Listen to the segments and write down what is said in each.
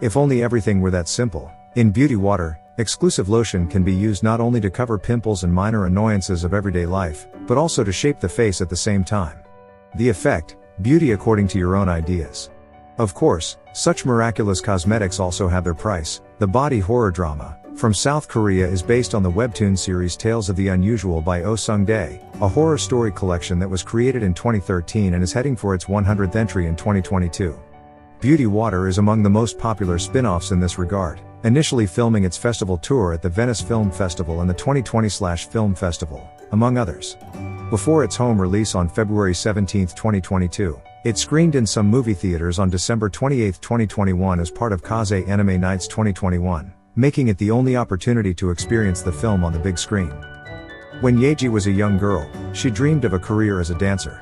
If only everything were that simple. In Beauty Water, exclusive lotion can be used not only to cover pimples and minor annoyances of everyday life, but also to shape the face at the same time. The effect: beauty according to your own ideas. Of course, such miraculous cosmetics also have their price. The body horror drama from South Korea is based on the webtoon series Tales of the Unusual by Oh Sung-dae, a horror story collection that was created in 2013 and is heading for its 100th entry in 2022. Beauty Water is among the most popular spin-offs in this regard, initially filming its festival tour at the Venice Film Festival and the 2020/Film Festival, among others. Before its home release on February 17, 2022, it screened in some movie theaters on December 28, 2021 as part of Kaze Anime Nights 2021, making it the only opportunity to experience the film on the big screen. When Yaeji was a young girl, she dreamed of a career as a dancer.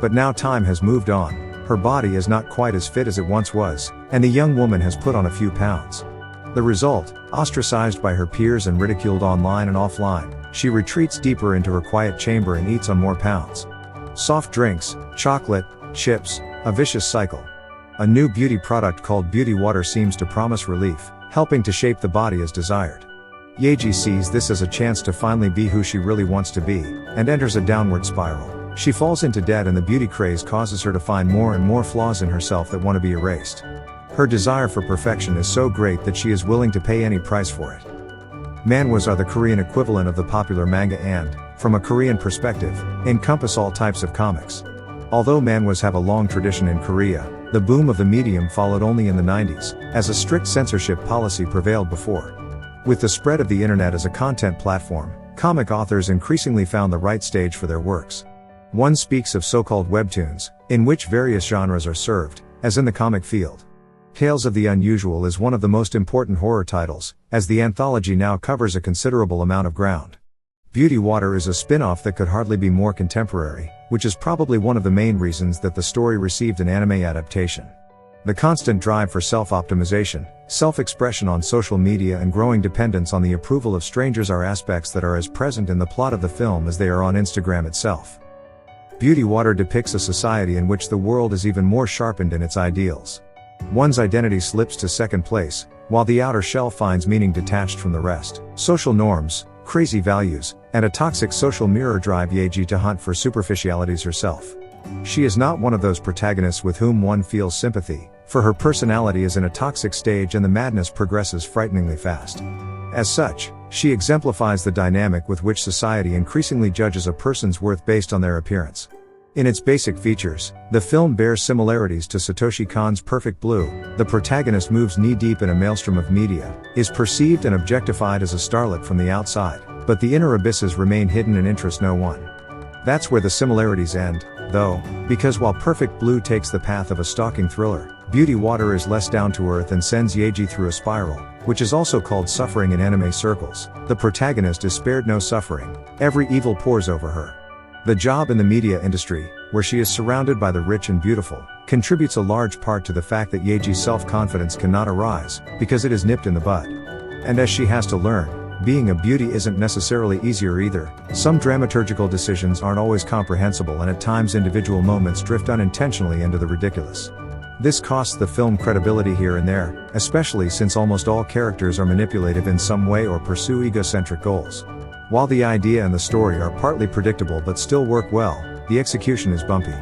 But now time has moved on, her body is not quite as fit as it once was, and the young woman has put on a few pounds. The result: ostracized by her peers and ridiculed online and offline, she retreats deeper into her quiet chamber and eats on more pounds. Soft drinks, chocolate, chips, a vicious cycle. A new beauty product called Beauty Water seems to promise relief, helping to shape the body as desired. Yaeji sees this as a chance to finally be who she really wants to be, and enters a downward spiral. She falls into debt and the beauty craze causes her to find more and more flaws in herself that want to be erased. Her desire for perfection is so great that she is willing to pay any price for it. Manhwas are the Korean equivalent of the popular manga and, from a Korean perspective, encompass all types of comics. Although manhwas have a long tradition in Korea, the boom of the medium followed only in the 90s, as a strict censorship policy prevailed before. With the spread of the internet as a content platform, comic authors increasingly found the right stage for their works. One speaks of so-called webtoons, in which various genres are served, as in the comic field. Tales of the Unusual is one of the most important horror titles, as the anthology now covers a considerable amount of ground. Beauty Water is a spin-off that could hardly be more contemporary, which is probably one of the main reasons that the story received an anime adaptation. The constant drive for self-optimization, self-expression on social media and growing dependence on the approval of strangers are aspects that are as present in the plot of the film as they are on Instagram itself. Beauty Water depicts a society in which the world is even more sharpened in its ideals. One's identity slips to second place, while the outer shell finds meaning detached from the rest. Social norms, crazy values, and a toxic social mirror drive Yaeji to hunt for superficialities herself. She is not one of those protagonists with whom one feels sympathy, for her personality is in a toxic stage and the madness progresses frighteningly fast. As such, she exemplifies the dynamic with which society increasingly judges a person's worth based on their appearance. In its basic features, the film bears similarities to Satoshi Kon's Perfect Blue. The protagonist moves knee-deep in a maelstrom of media, is perceived and objectified as a starlet from the outside, but the inner abysses remain hidden and interest no one. That's where the similarities end, though, because while Perfect Blue takes the path of a stalking thriller, Beauty Water is less down-to-earth and sends Yaeji through a spiral, which is also called suffering in anime circles. The protagonist is spared no suffering, every evil pours over her. The job in the media industry, where she is surrounded by the rich and beautiful, contributes a large part to the fact that Yaeji's self-confidence cannot arise, because it is nipped in the bud. And as she has to learn, being a beauty isn't necessarily easier either. Some dramaturgical decisions aren't always comprehensible and at times individual moments drift unintentionally into the ridiculous. This costs the film credibility here and there, especially since almost all characters are manipulative in some way or pursue egocentric goals. While the idea and the story are partly predictable but still work well, the execution is bumpy.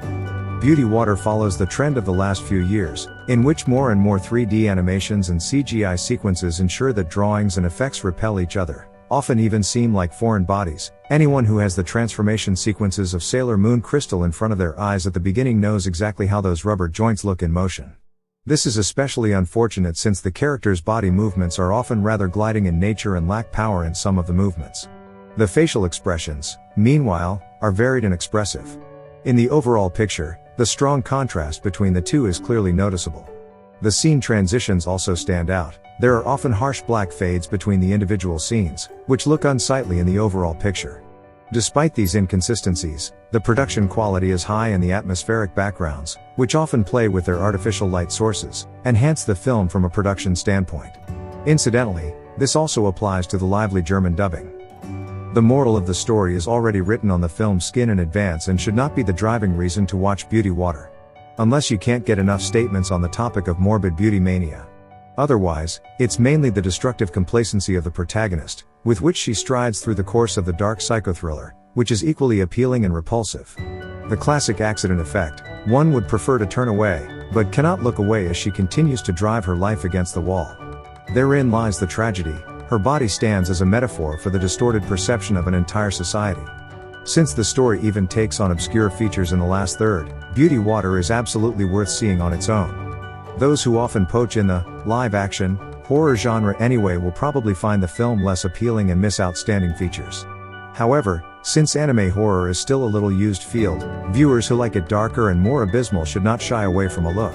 Beauty Water follows the trend of the last few years, in which more and more 3D animations and CGI sequences ensure that drawings and effects repel each other, often even seem like foreign bodies. Anyone who has the transformation sequences of Sailor Moon Crystal in front of their eyes at the beginning knows exactly how those rubber joints look in motion. This is especially unfortunate since the characters' body movements are often rather gliding in nature and lack power in some of the movements. The facial expressions, meanwhile, are varied and expressive. In the overall picture, the strong contrast between the two is clearly noticeable. The scene transitions also stand out. There are often harsh black fades between the individual scenes, which look unsightly in the overall picture. Despite these inconsistencies, the production quality is high and the atmospheric backgrounds, which often play with their artificial light sources, enhance the film from a production standpoint. Incidentally, this also applies to the lively German dubbing. The moral of the story is already written on the film's skin in advance and should not be the driving reason to watch Beauty Water. Unless you can't get enough statements on the topic of morbid beauty mania. Otherwise, it's mainly the destructive complacency of the protagonist, with which she strides through the course of the dark psychothriller, which is equally appealing and repulsive. The classic accident effect, one would prefer to turn away, but cannot look away as she continues to drive her life against the wall. Therein lies the tragedy, her body stands as a metaphor for the distorted perception of an entire society. Since the story even takes on obscure features in the last third, Beauty Water is absolutely worth seeing on its own. Those who often poach in the live-action horror genre anyway will probably find the film less appealing and miss outstanding features. However, since anime horror is still a little used field, viewers who like it darker and more abysmal should not shy away from a look.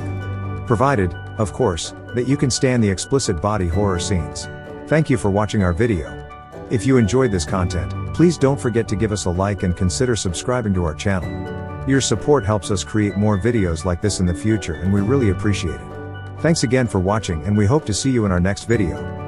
Provided, of course, that you can stand the explicit body horror scenes. Thank you for watching our video. If you enjoyed this content, please don't forget to give us a like and consider subscribing to our channel. Your support helps us create more videos like this in the future, and we really appreciate it. Thanks again for watching, and we hope to see you in our next video.